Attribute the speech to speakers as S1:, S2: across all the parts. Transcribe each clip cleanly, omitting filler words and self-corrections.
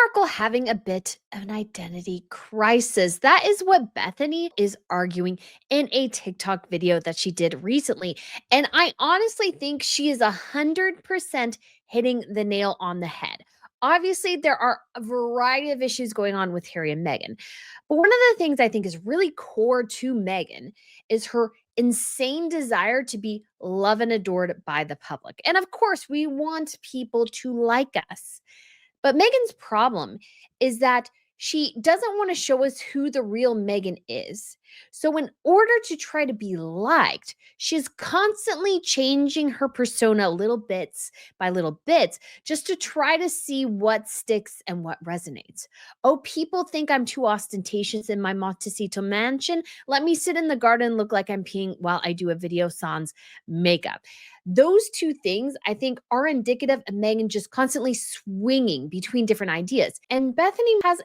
S1: Markle having a bit of an identity crisis. That is what Bethany is arguing in a TikTok video that she did recently. And I honestly think she is 100% hitting the nail on the head. Obviously, there are a variety of issues going on with Harry and Meghan. But one of the things I think is really core to Meghan is her insane desire to be loved and adored by the public. And of course, we want people to like us. But Megan's problem is that she doesn't want to show us who the real Megan is. So, in order to try to be liked, she's constantly changing her persona little bits just to try to see what sticks and what resonates. Oh, people think I'm too ostentatious in my Montecito mansion. Let me sit in the garden and look like I'm peeing while I do a video sans makeup. Those two things, I think, are indicative of Megan just constantly swinging between different ideas. And Bethany has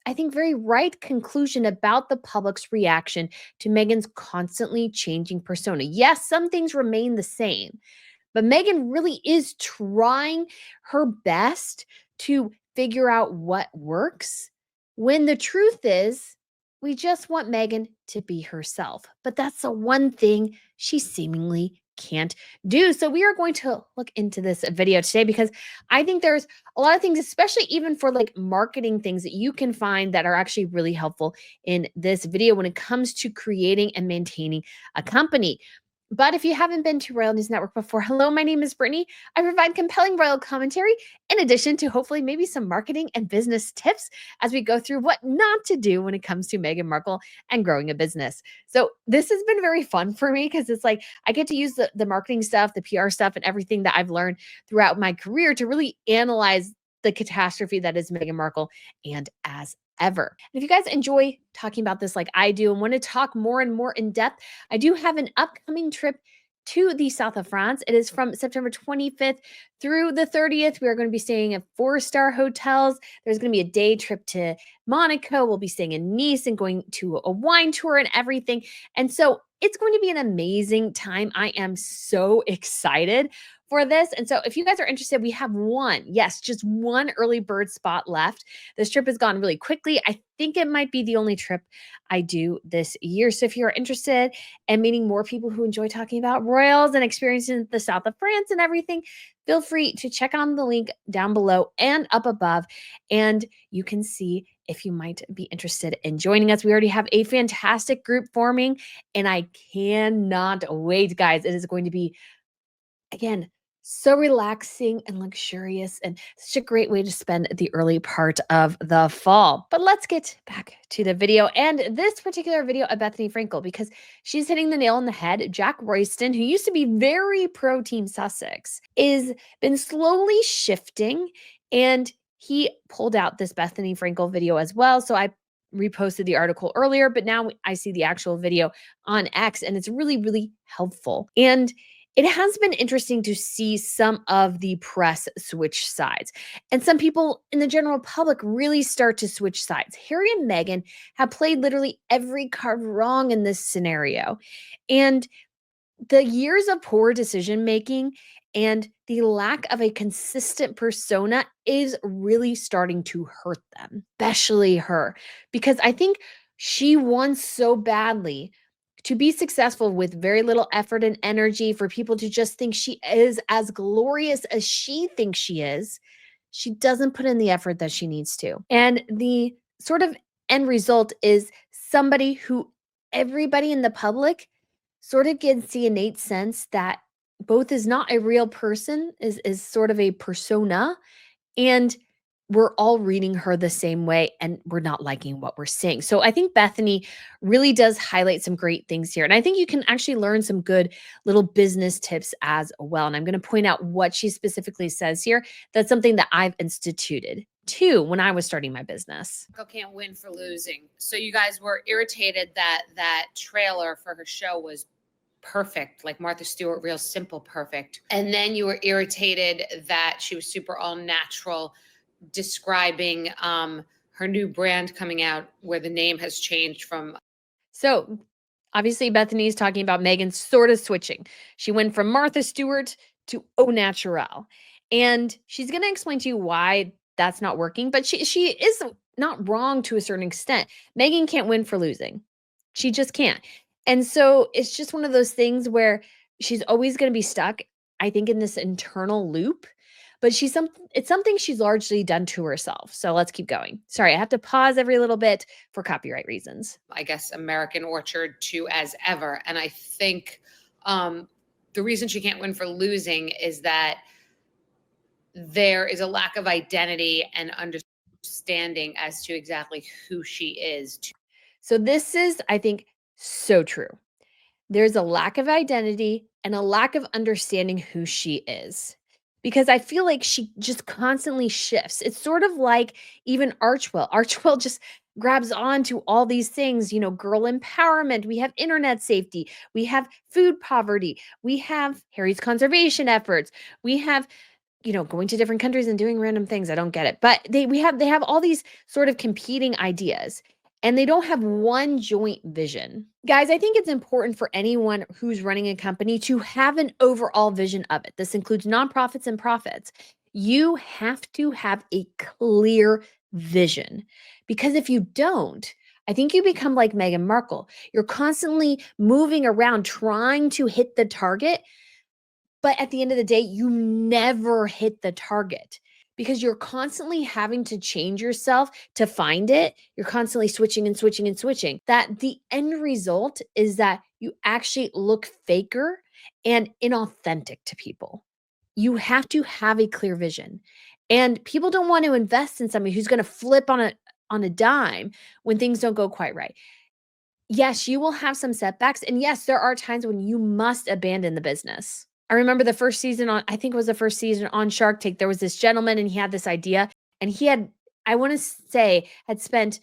S1: I think, very right conclusion about the public's reaction to Megan's constantly changing persona. Yes, some things remain the same, but Megan really is trying her best to figure out what works when the truth is we just want Megan to be herself. But that's the one thing she seemingly can't do. So we are going to look into this video today because I think there's a lot of things, especially even for like marketing things that you can find that are actually really helpful in this video when it comes to creating and maintaining a company. But if you haven't been to Royal News Network before, hello, my name is Brittany. I provide compelling royal commentary in addition to hopefully maybe some marketing and business tips as we go through what not to do when it comes to Meghan Markle and growing a business. So this has been very fun for me because it's like I get to use the marketing stuff, the PR stuff, and everything that I've learned throughout my career to really analyze the catastrophe that is Meghan Markle and as ever. And if you guys enjoy talking about this like I do and want to talk more and more in depth, I do have an upcoming trip to the south of France. It is from September 25th through the 30th. We are going to be staying at 4-star hotels. There's going to be a day trip to Monaco. We'll be staying in Nice and going to a wine tour and everything. And so it's going to be an amazing time. I am so excited for this. And so if you guys are interested, we have just one early bird spot left. This trip has gone really quickly. I think it might be the only trip I do this year. So if you're interested in meeting more people who enjoy talking about royals and experiencing the south of France and everything, feel free to check on the link down below and up above, and you can see if you might be interested in joining us. We already have a fantastic group forming, and I cannot wait, guys. It is going to be, again, so relaxing and luxurious and such a great way to spend the early part of the fall. But let's get back to the video and this particular video of Bethany Frankel because she's hitting the nail on the head. Jack Royston, who used to be very pro Team Sussex, is been slowly shifting, and he pulled out this Bethany Frankel video as well. So I reposted the article earlier, but now I see the actual video on X, and it's really, really helpful. And it has been interesting to see some of the press switch sides, and some people in the general public really start to switch sides. Harry and Meghan have played literally every card wrong in this scenario. And the years of poor decision making and the lack of a consistent persona is really starting to hurt them, especially her, because I think she wants so badly to be successful with very little effort and energy, for people to just think she is as glorious as she thinks she is. She doesn't put in the effort that she needs to. And the sort of end result is somebody who everybody in the public sort of gets the innate sense that both is not a real person, is sort of a persona, and we're all reading her the same way and we're not liking what we're seeing. So I think Bethany really does highlight some great things here. And I think you can actually learn some good little business tips as well. And I'm going to point out what she specifically says here. That's something that I've instituted too when I was starting my business.
S2: Can't win for losing. So you guys were irritated that that trailer for her show was perfect, like Martha Stewart, real simple, perfect. And then you were irritated that she was super all natural, describing her new brand coming out where the name has changed from.
S1: So obviously Bethany's talking about Meghan sort of switching. She went from Martha Stewart to Au Naturel. And she's going to explain to you why that's not working, but she is not wrong to a certain extent. Meghan can't win for losing. She just can't. And so it's just one of those things where she's always going to be stuck, I think, in this internal loop. But it's something she's largely done to herself. So let's keep going. Sorry, I have to pause every little bit for copyright reasons.
S2: I guess American Orchard to as ever. And I think the reason she can't win for losing is that there is a lack of identity and understanding as to exactly who she is.
S1: So this is, I think, so true. There's a lack of identity and a lack of understanding who she is. Because I feel like she just constantly shifts. It's sort of like even Archwell. Archwell just grabs on to all these things, girl empowerment. We have internet safety. We have food poverty. We have Harry's conservation efforts. We have going to different countries and doing random things. I don't get it. But they have all these sort of competing ideas and they don't have one joint vision. Guys, I think it's important for anyone who's running a company to have an overall vision of it. This includes nonprofits and profits. You have to have a clear vision because if you don't, I think you become like Meghan Markle. You're constantly moving around trying to hit the target, but at the end of the day, you never hit the target because you're constantly having to change yourself to find it. You're constantly switching and switching and switching. That the end result is that you actually look faker and inauthentic to people. You have to have a clear vision. And people don't want to invest in somebody who's going to flip on a dime when things don't go quite right. Yes, you will have some setbacks. And yes, there are times when you must abandon the business. I remember the first season I think it was the first season on Shark Tank, there was this gentleman and he had this idea and he had, I want to say, had spent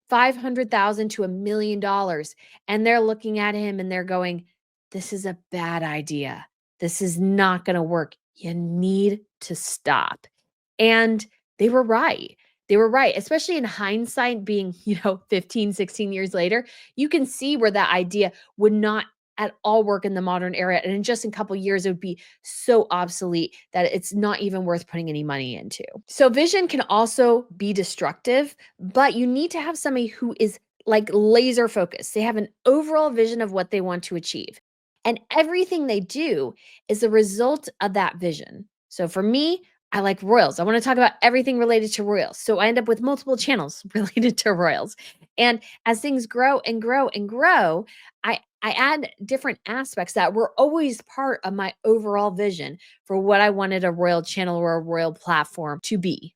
S1: 500,000 to $1 million. And they're looking at him and they're going, this is a bad idea. This is not going to work. You need to stop. And they were right. They were right, especially in hindsight, being, 15, 16 years later, you can see where that idea would not at all work in the modern era. And in just a couple years, it would be so obsolete that it's not even worth putting any money into. So vision can also be destructive, but you need to have somebody who is like laser focused. They have an overall vision of what they want to achieve. And everything they do is a result of that vision. So for me, I like royals. I want to talk about everything related to royals. So I end up with multiple channels related to royals. And as things grow and grow and grow, I add different aspects that were always part of my overall vision for what I wanted a royal channel or a royal platform to be.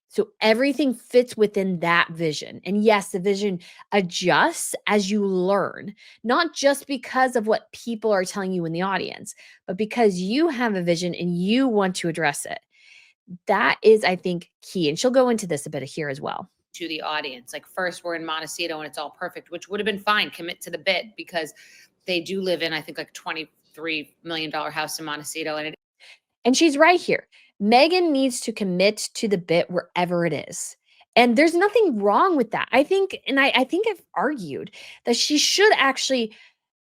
S1: So everything fits within that vision. And yes, the vision adjusts as you learn, not just because of what people are telling you in the audience, but because you have a vision and you want to address it. That is, I think, key. And she'll go into this a bit here as well.
S2: To the audience. Like first we're in Montecito and it's all perfect, which would have been fine. Commit to the bit because they do live in, I think, like $23 million house in Montecito.
S1: And she's right here. Meghan needs to commit to the bit wherever it is. And there's nothing wrong with that. I think, and I think I've argued that she should actually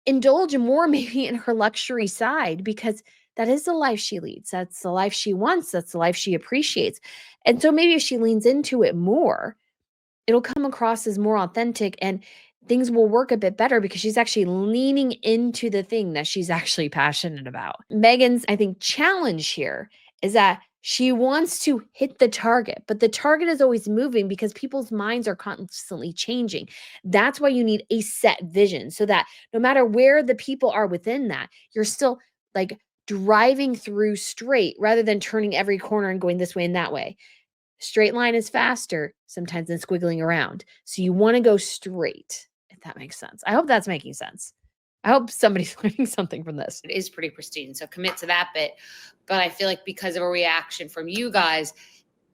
S1: indulge more maybe in her luxury side because that is the life she leads. That's the life she wants. That's the life she appreciates. And so maybe if she leans into it more, it'll come across as more authentic and things will work a bit better because she's actually leaning into the thing that she's actually passionate about. Meghan's, I think, challenge here is that she wants to hit the target, but the target is always moving because people's minds are constantly changing. That's why you need a set vision so that no matter where the people are within that, you're still like driving through straight rather than turning every corner and going this way and that way. Straight line is faster sometimes than squiggling around. So you want to go straight, if that makes sense. I hope that's making sense. I hope somebody's learning something from this.
S2: It is pretty pristine. So commit to that bit. But I feel like because of a reaction from you guys,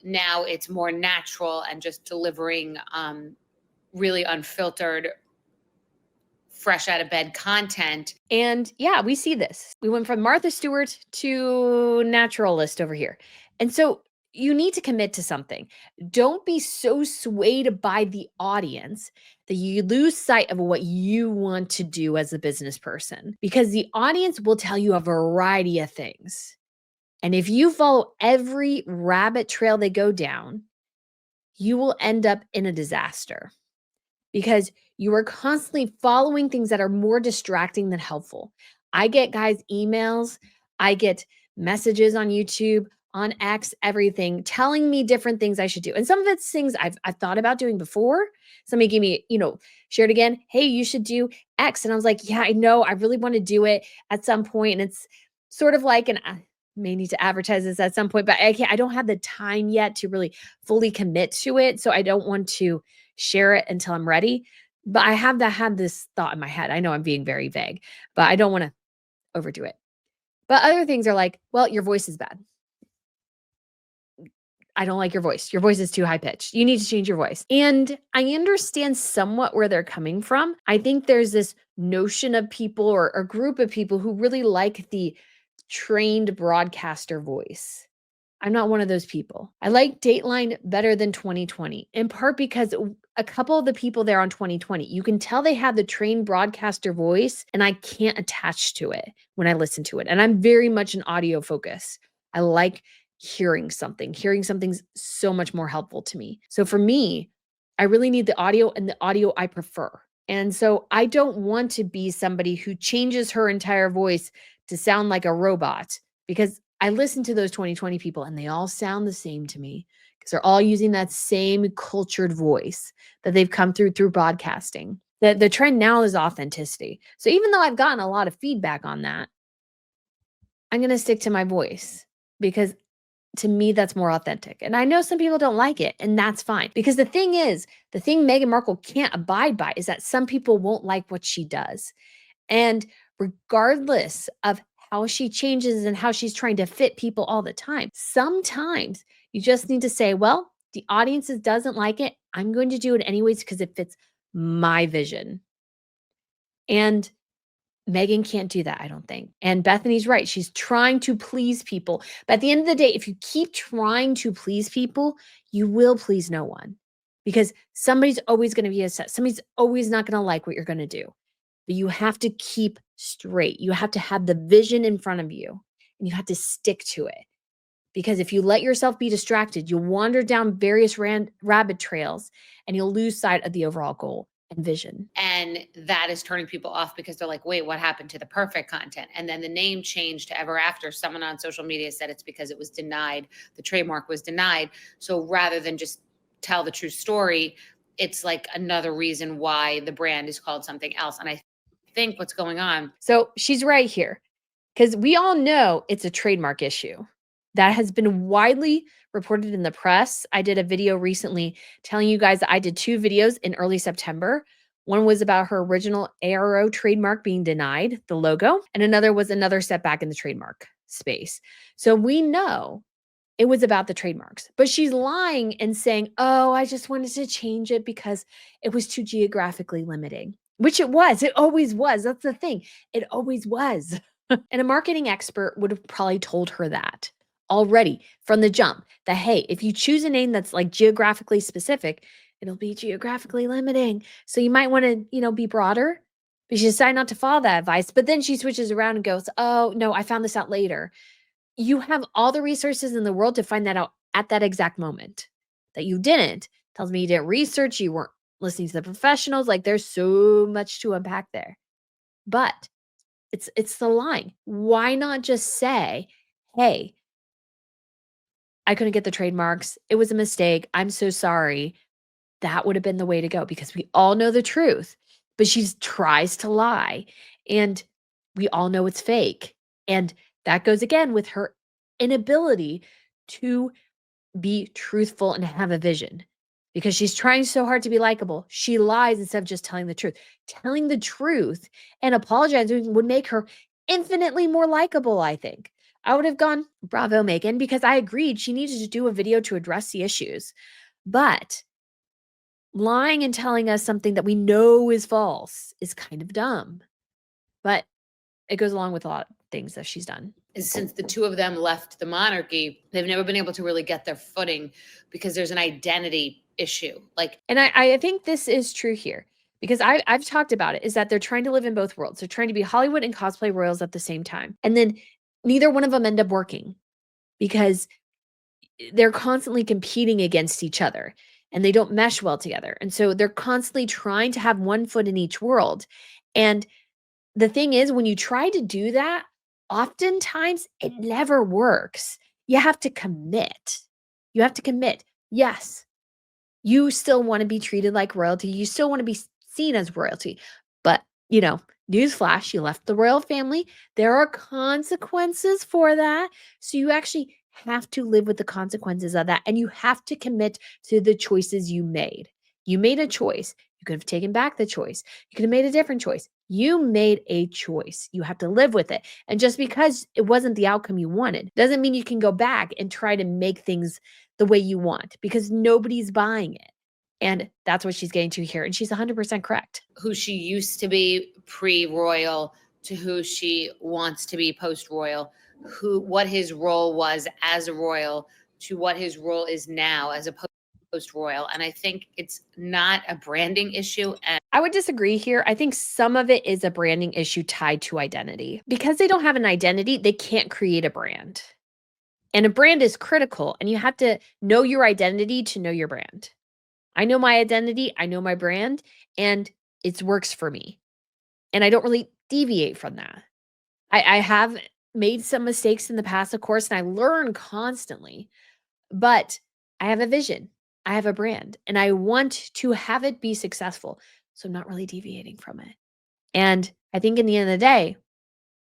S2: now it's more natural and just delivering really unfiltered, fresh out of bed content.
S1: And yeah, we see this. We went from Martha Stewart to naturalist over here. And so you need to commit to something. Don't be so swayed by the audience that you lose sight of what you want to do as a business person because the audience will tell you a variety of things. And if you follow every rabbit trail they go down, you will end up in a disaster because you are constantly following things that are more distracting than helpful. I get guys emails, I get messages on YouTube, on X, everything telling me different things I should do. And some of it's things I've thought about doing before. Somebody gave me, shared again, hey, you should do X. And I was like, yeah, I know. I really want to do it at some point. And it's sort of like an I may need to advertise this at some point, but I don't have the time yet to really fully commit to it. So I don't want to share it until I'm ready. But I have had this thought in my head. I know I'm being very vague, but I don't want to overdo it. But other things are like, well, your voice is bad. I don't like your voice. Your voice is too high pitched. You need to change your voice. And I understand somewhat where they're coming from. I think there's this notion of people or group of people who really like the trained broadcaster voice. I'm not one of those people. I like Dateline better than 2020, in part because a couple of the people there on 2020, you can tell they have the trained broadcaster voice, and I can't attach to it when I listen to it. And I'm very much an audio focus. I like hearing something. Hearing something's so much more helpful to me. So for me, I really need the audio and the audio I prefer. And so I don't want to be somebody who changes her entire voice to sound like a robot because I listen to those 2020 people and they all sound the same to me because they're all using that same cultured voice that they've come through broadcasting. The trend now is authenticity. So even though I've gotten a lot of feedback on that, I'm going to stick to my voice because to me that's more authentic. And I know some people don't like it, and that's fine. Because the thing is, the thing Meghan Markle can't abide by is that some people won't like what she does. And regardless of how she changes and how she's trying to fit people all the time, sometimes you just need to say, well, the audience doesn't like it. I'm going to do it anyways because it fits my vision. And Meghan can't do that, I don't think. And Bethany's right. She's trying to please people. But at the end of the day, if you keep trying to please people, you will please no one because somebody's always going to be upset. Somebody's always not going to like what you're going to do. But you have to keep straight. You have to have the vision in front of you and you have to stick to it. Because if you let yourself be distracted, you'll wander down various rabbit trails and you'll lose sight of the overall goal and vision.
S2: And that is turning people off because they're like, wait, what happened to the perfect content? And then the name changed to Ever After. Someone on social media said it's because it was denied. The trademark was denied. So rather than just tell the true story, it's like another reason why the brand is called something else. And I think what's going on.
S1: So she's right here because we all know it's a trademark issue that has been widely reported in the press. I did a video recently telling you guys that I did 2 videos in early September. One was about her original ARO trademark being denied, the logo, and another was another setback in the trademark space. So we know it was about the trademarks, but she's lying and saying, oh, I just wanted to change it because it was too geographically limiting, which it was. It always was. That's the thing. It always was. And a marketing expert would have probably told her that already from the jump that, hey, if you choose a name that's like geographically specific, it'll be geographically limiting. So you might want to, be broader. But she decided not to follow that advice. But then she switches around and goes, oh, no, I found this out later. You have all the resources in the world to find that out at that exact moment. That you didn't tells me you didn't research, you weren't listening to the professionals. Like there's so much to unpack there. But it's the line. Why not just say, hey, I couldn't get the trademarks. It was a mistake. I'm so sorry. That would have been the way to go because we all know the truth. But she tries to lie and we all know it's fake. And that goes again with her inability to be truthful and have a vision because she's trying so hard to be likable. She lies instead of just telling the truth. Telling the truth and apologizing would make her infinitely more likable, I think. I would have gone, bravo, Meghan, because I agreed she needed to do a video to address the issues. But lying and telling us something that we know is false is kind of dumb. But it goes along with a lot of things that she's done.
S2: And since the two of them left the monarchy, they've never been able to really get their footing because there's an identity issue.
S1: And I think this is true here because I've talked about it, is that they're trying to live in both worlds. They're trying to be Hollywood and cosplay royals at the same time. And then neither one of them end up working because they're constantly competing against each other. and they don't mesh well together. And so they're constantly trying to have one foot in each world. And the thing is, when you try to do that, oftentimes it never works. You have to commit. You have to commit. Yes, you still want to be treated like royalty. You still want to be seen as royalty. But, newsflash, you left the royal family. There are consequences for that. So you actually have to live with the consequences of that. And you have to commit to the choices you made. You made a choice. You could have taken back the choice. You could have made a different choice. You made a choice. You have to live with it. And just because it wasn't the outcome you wanted doesn't mean you can go back and try to make things the way you want, because nobody's buying it. And that's what she's getting to here. And she's 100% correct.
S2: Who she used to be pre-royal to who she wants to be post-royal, what his role was as a royal to what his role is now as a post-royal. And I think it's not a branding issue. And
S1: I would disagree here. I think some of it is a branding issue tied to identity. Because they don't have an identity, they can't create a brand. And a brand is critical, and you have to know your identity to know your brand. I know my identity, I know my brand, and it works for me. And I don't really deviate from that. I have made some mistakes in the past, of course, and I learn constantly, but I have a vision. I have a brand, and I want to have it be successful. So I'm not really deviating from it. And I think in the end of the day,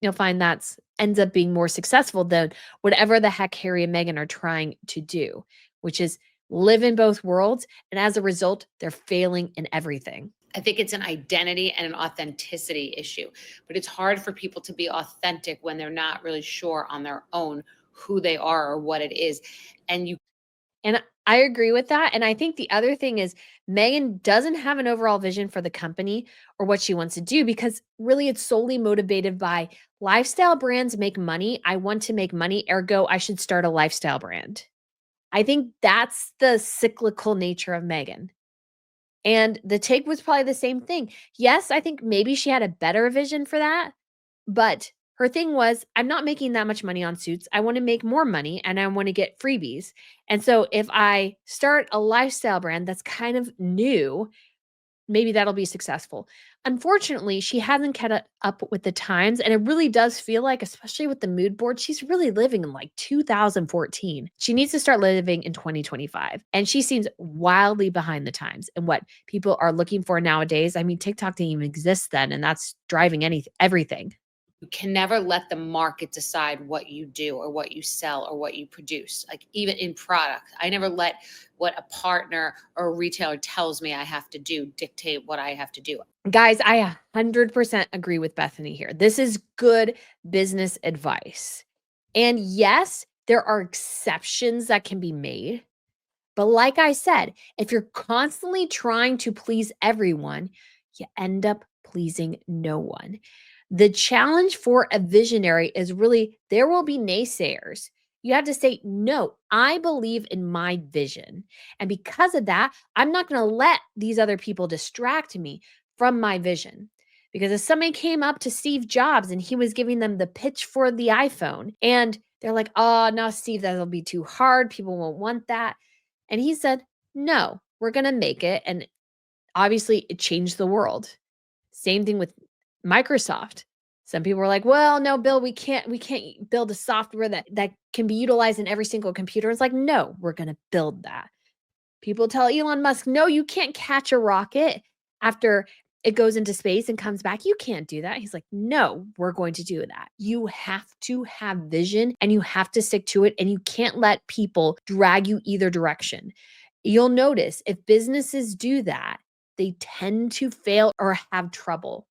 S1: you'll find that's ends up being more successful than whatever the heck Harry and Meghan are trying to do, which is live in both worlds. And as a result, they're failing in everything.
S2: I think it's an identity and an authenticity issue, but it's hard for people to be authentic when they're not really sure on their own who they are or what it is.
S1: And I agree with that. And I think the other thing is Meghan doesn't have an overall vision for the company or what she wants to do, because really it's solely motivated by lifestyle brands make money. I want to make money, ergo, I should start a lifestyle brand. I think that's the cyclical nature of Meghan. And the take was probably the same thing. Yes, I think maybe she had a better vision for that, but her thing was, I'm not making that much money on suits. I want to make more money and I want to get freebies. And so if I start a lifestyle brand that's kind of new, maybe that'll be successful. Unfortunately, she hasn't kept up with the times, and it really does feel like, especially with the mood board, she's really living in like 2014. She needs to start living in 2025, and she seems wildly behind the times and what people are looking for nowadays. I mean, TikTok didn't even exist then, and that's driving everything.
S2: You can never let the market decide what you do or what you sell or what you produce. Like even in product, I never let what a partner or a retailer tells me I have to do dictate what I have to do.
S1: Guys, I 100% agree with Bethany here. This is good business advice. And yes, there are exceptions that can be made. But like I said, if you're constantly trying to please everyone, you end up pleasing no one. The challenge for a visionary is really there will be naysayers. You have to say, no, I believe in my vision. And because of that, I'm not going to let these other people distract me from my vision. Because if somebody came up to Steve Jobs and he was giving them the pitch for the iPhone, and they're like, oh, no, Steve, that'll be too hard. People won't want that. And he said, no, we're going to make it. And obviously, it changed the world. Same thing with Microsoft. Some people were like, well, no, Bill, we can't build a software that can be utilized in every single computer. It's like, no, we're going to build that. People tell Elon Musk, no, you can't catch a rocket after it goes into space and comes back. You can't do that. He's like, no, we're going to do that. You have to have vision and you have to stick to it. And you can't let people drag you either direction. You'll notice if businesses do that, they tend to fail or have trouble.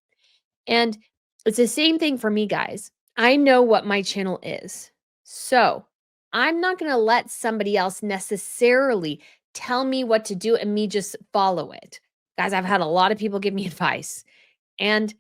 S1: And it's the same thing for me, guys. I know what my channel is. So I'm not going to let somebody else necessarily tell me what to do and me just follow it. Guys, I've had a lot of people give me advice, and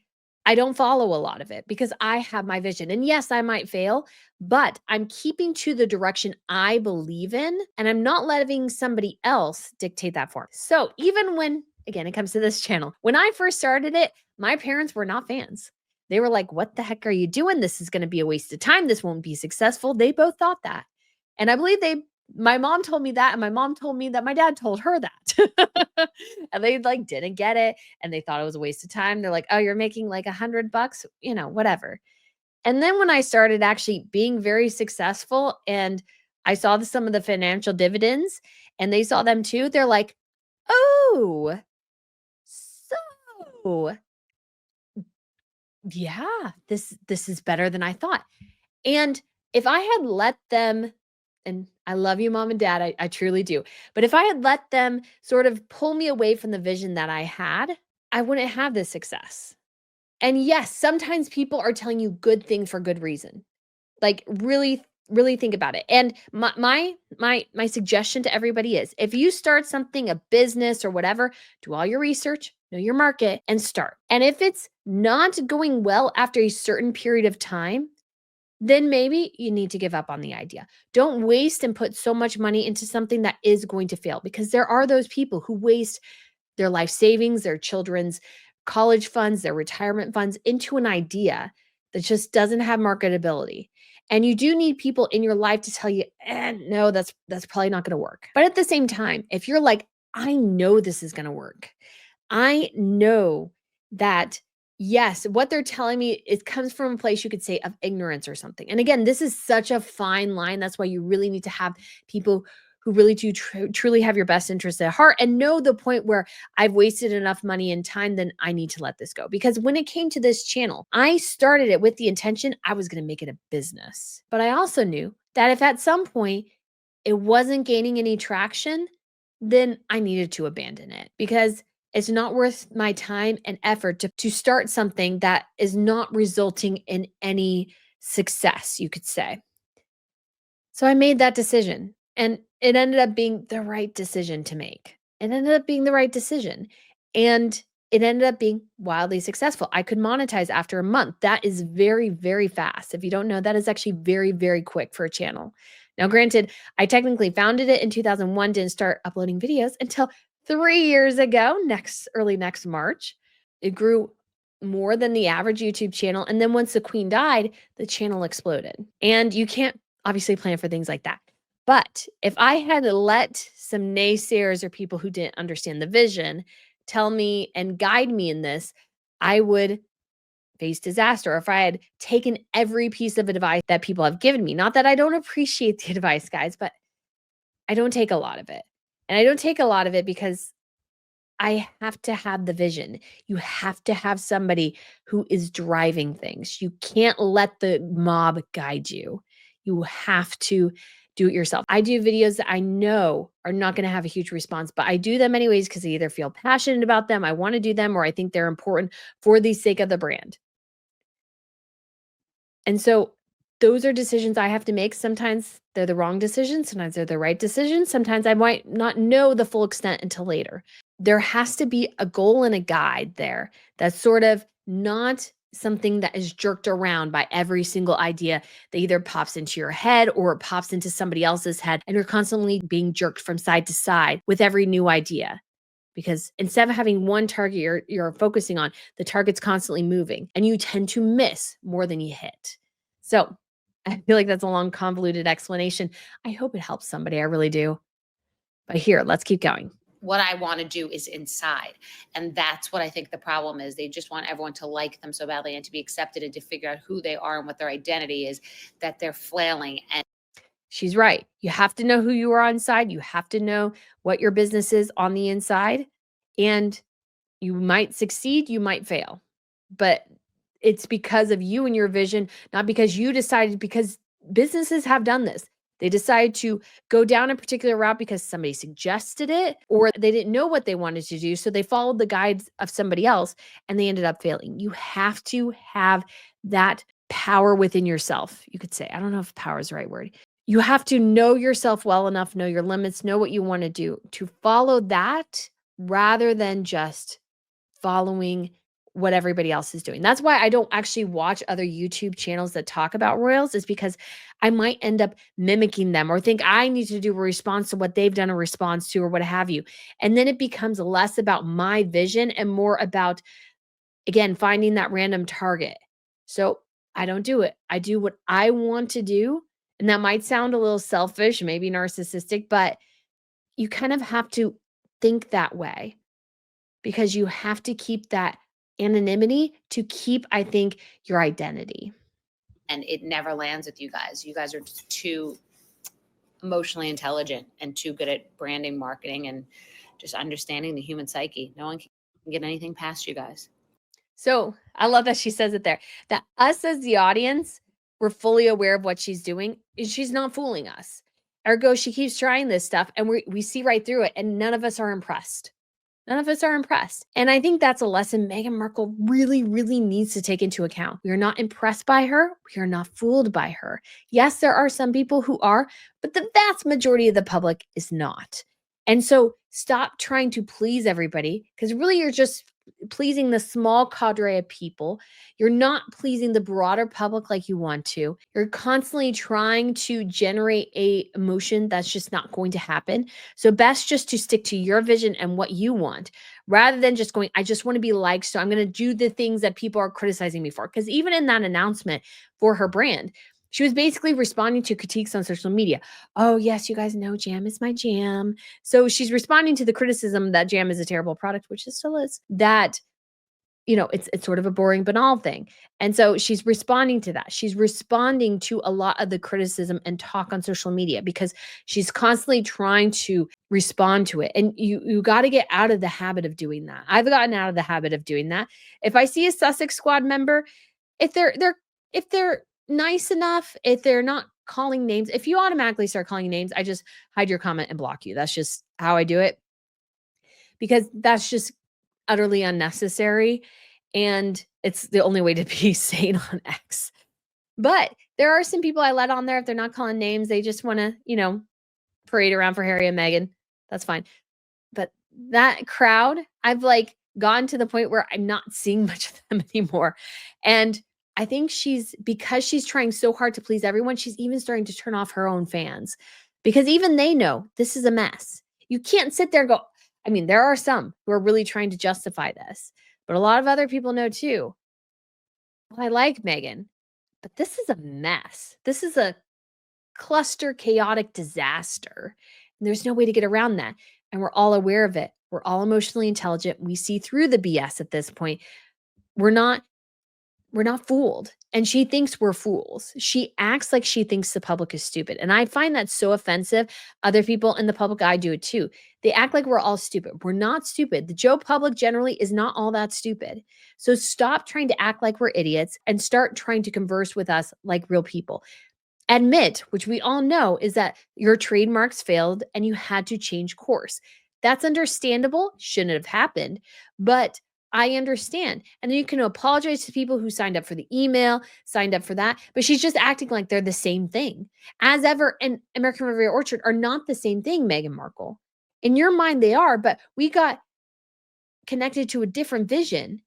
S1: I don't follow a lot of it because I have my vision. And yes, I might fail, but I'm keeping to the direction I believe in, and I'm not letting somebody else dictate that for me. So even when, again, it comes to this channel, when I first started it, my parents were not fans. They were like, what the heck are you doing? This is going to be a waste of time. This won't be successful. They both thought that. And I believe they My mom told me that, and my mom told me that my dad told her that. And they, like, didn't get it, and they thought it was a waste of time. They're like, "Oh, you're making, like, $100, whatever." And then when I started actually being very successful and I saw some of the financial dividends and they saw them too, they're like, "Oh, so yeah, this is better than I thought." And if I had let them, and I love you, mom and dad, I truly do. But if I had let them sort of pull me away from the vision that I had, I wouldn't have this success. And yes, sometimes people are telling you good things for good reason. Like, really think about it. And my suggestion to everybody is, if you start something, a business or whatever, do all your research, know your market, and start. And if it's not going well after a certain period of time, then maybe you need to give up on the idea. Don't waste and put so much money into something that is going to fail, because there are those people who waste their life savings, their children's college funds, their retirement funds into an idea that just doesn't have marketability. And you do need people in your life to tell you, no, that's probably not going to work. But at the same time, if you're like, I know this is going to work, I know that yes, what they're telling me, it comes from a place, you could say, of ignorance or something. And again, this is such a fine line. That's why you really need to have people who really do truly have your best interest at heart and know the point where I've wasted enough money and time, then I need to let this go. Because when it came to this channel, I started it with the intention I was going to make it a business. But I also knew that if at some point it wasn't gaining any traction, then I needed to abandon it, because it's not worth my time and effort to start something that is not resulting in any success, you could say. So I made that decision, and it ended up being the right decision to make. It ended up being the right decision, and it ended up being wildly successful. I could monetize after a month. That is very, very fast. If you don't know, that is actually very, very quick for a channel. Now, granted, I technically founded it in 2001, didn't start uploading videos until 3 years ago, early next March. It grew more than the average YouTube channel. And then once the queen died, the channel exploded. And you can't obviously plan for things like that. But if I had let some naysayers or people who didn't understand the vision tell me and guide me in this, I would face disaster. Or if I had taken every piece of advice that people have given me, not that I don't appreciate the advice, guys, but I don't take a lot of it. And I don't take a lot of it because I have to have the vision. You have to have somebody who is driving things. You can't let the mob guide you. You have to do it yourself. I do videos that I know are not going to have a huge response, but I do them anyways because I either feel passionate about them, I want to do them, or I think they're important for the sake of the brand. And so those are decisions I have to make. Sometimes they're the wrong decisions, sometimes they're the right decisions. Sometimes I might not know the full extent until later. There has to be a goal and a guide there that's sort of not something that is jerked around by every single idea that either pops into your head or it pops into somebody else's head, and you're constantly being jerked from side to side with every new idea. Because instead of having one target you're focusing on, the target's constantly moving and you tend to miss more than you hit. So I feel like that's a long, convoluted explanation. I hope it helps somebody. I really do. But here, let's keep going.
S2: What I want to do is inside. And that's what I think the problem is. They just want everyone to like them so badly and to be accepted and to figure out who they are and what their identity is, that they're flailing. And
S1: She's right. You have to know who you are inside. You have to know what your business is on the inside. And you might succeed, you might fail. But it's because of you and your vision, not because you decided, because businesses have done this. They decide to go down a particular route because somebody suggested it, or they didn't know what they wanted to do. So they followed the guides of somebody else and they ended up failing. You have to have that power within yourself, you could say. I don't know if power is the right word. You have to know yourself well enough, know your limits, know what you want to do, to follow that rather than just following what everybody else is doing. That's why I don't actually watch other YouTube channels that talk about royals, is because I might end up mimicking them or think I need to do a response to what they've done a response to or what have you. And then it becomes less about my vision and more about, again, finding that random target. So I don't do it. I do what I want to do. And that might sound a little selfish, maybe narcissistic, but you kind of have to think that way because you have to keep that anonymity to keep, I think, your identity.
S2: And it never lands with you guys. You guys are just too emotionally intelligent and too good at branding, marketing, and just understanding the human psyche. No one can get anything past you guys.
S1: So I love that she says it there, that us as the audience, we're fully aware of what she's doing, and she's not fooling us. Ergo, she keeps trying this stuff, and we see right through it, and none of us are impressed. None of us are impressed. And I think that's a lesson Meghan Markle really, really needs to take into account. We are not impressed by her. We are not fooled by her. Yes, there are some people who are, but the vast majority of the public is not. And so stop trying to please everybody because really you're just pleasing the small cadre of people. You're not pleasing the broader public like you want to. You're constantly trying to generate a emotion that's just not going to happen. So best just to stick to your vision and what you want rather than just going, I just want to be liked. So I'm going to do the things that people are criticizing me for. Because even in that announcement for her brand, she was basically responding to critiques on social media. Oh, yes, you guys know jam is my jam. So she's responding to the criticism that jam is a terrible product, which it still is, that it's sort of a boring, banal thing. And so she's responding to that. She's responding to a lot of the criticism and talk on social media because she's constantly trying to respond to it. And you got to get out of the habit of doing that. I've gotten out of the habit of doing that. If I see a Sussex Squad member, if they're nice enough, if they're not calling names, if you automatically start calling names, I just hide your comment and block you. That's just how I do it because that's just utterly unnecessary, and it's the only way to be sane on X. But there are some people I let on there if they're not calling names, they just wanna, parade around for Harry and Meghan. That's fine. But that crowd, I've, like, gotten to the point where I'm not seeing much of them anymore, and I think because she's trying so hard to please everyone, she's even starting to turn off her own fans, because even they know this is a mess. You can't sit there and go I mean, there are some who are really trying to justify this, but a lot of other people know too, "Well, I like Meghan, but this is a mess. This is a cluster chaotic disaster, and there's no way to get around that, and we're all aware of it. We're all emotionally intelligent. We see through the BS at this point. We're not we're not fooled, and she thinks we're fools. She acts like she thinks the public is stupid, and I find that so offensive. Other people in the public eye do it too. They act like we're all stupid. We're not stupid. The Joe public generally is not all that stupid. So stop trying to act like we're idiots and start trying to converse with us like real people. Admit, which we all know, is that your trademarks failed and you had to change course. That's understandable, shouldn't have happened, but I understand. And then you can apologize to people who signed up for the email, signed up for that, but she's just acting like they're the same thing. As ever and American Riviera Orchard are not the same thing, Meghan Markle. In your mind, they are, but we got connected to a different vision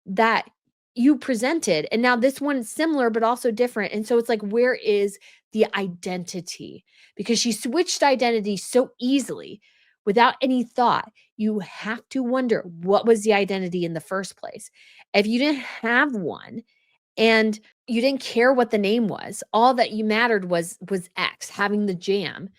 S1: that you presented. And now this one is similar, but also different. And so it's like, where is the identity? Because she switched identity so easily without any thought. You have to wonder what was the identity in the first place. If you didn't have one and you didn't care what the name was, all that you mattered was X, having the jam.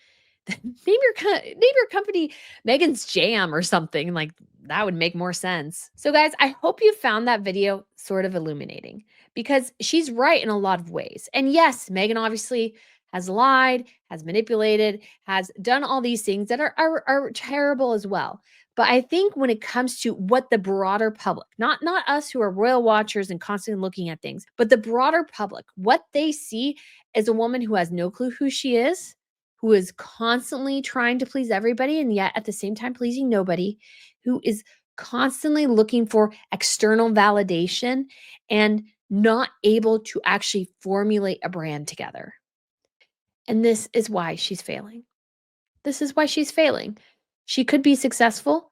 S1: Name your company Megan's Jam or something, like, that would make more sense. So, guys, I hope you found that video sort of illuminating because she's right in a lot of ways. And yes, Megan obviously has lied, has manipulated, has done all these things that are terrible as well. But I think when it comes to what the broader public, not us who are royal watchers and constantly looking at things, but the broader public, what they see is a woman who has no clue who she is, who is constantly trying to please everybody and yet at the same time pleasing nobody, who is constantly looking for external validation and not able to actually formulate a brand together. And this is why she's failing. This is why she's failing. She could be successful,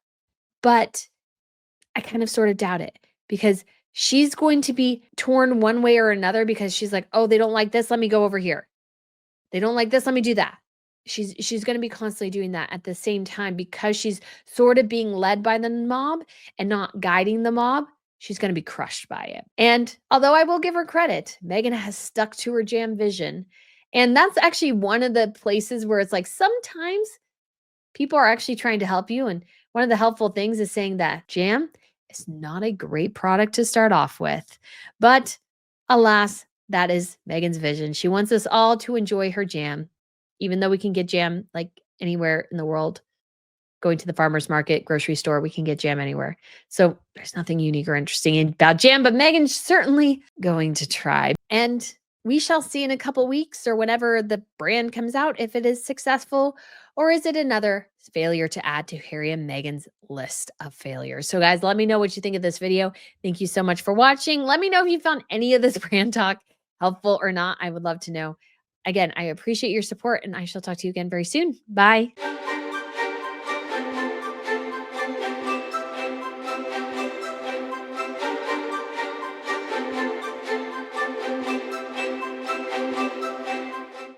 S1: but I kind of sort of doubt it because she's going to be torn one way or another because she's like, oh, they don't like this. Let me go over here. They don't like this. Let me do that. She's going to be constantly doing that at the same time because she's sort of being led by the mob and not guiding the mob. She's going to be crushed by it. And although I will give her credit, Meghan has stuck to her jam vision And that's actually one of the places where it's like sometimes people are actually trying to help you. And one of the helpful things is saying that jam is not a great product to start off with. But alas, that is Megan's vision. She wants us all to enjoy her jam, even though we can get jam like anywhere in the world. Going to the farmer's market, grocery store, we can get jam anywhere. So there's nothing unique or interesting about jam, but Megan's certainly going to try. And we shall see in a couple weeks or whenever the brand comes out if it is successful or is it another failure to add to Harry and Megan's list of failures. So guys, let me know what you think of this video. Thank you so much for watching. Let me know if you found any of this brand talk helpful or not. I would love to know. Again, I appreciate your support and I shall talk to you again very soon. Bye.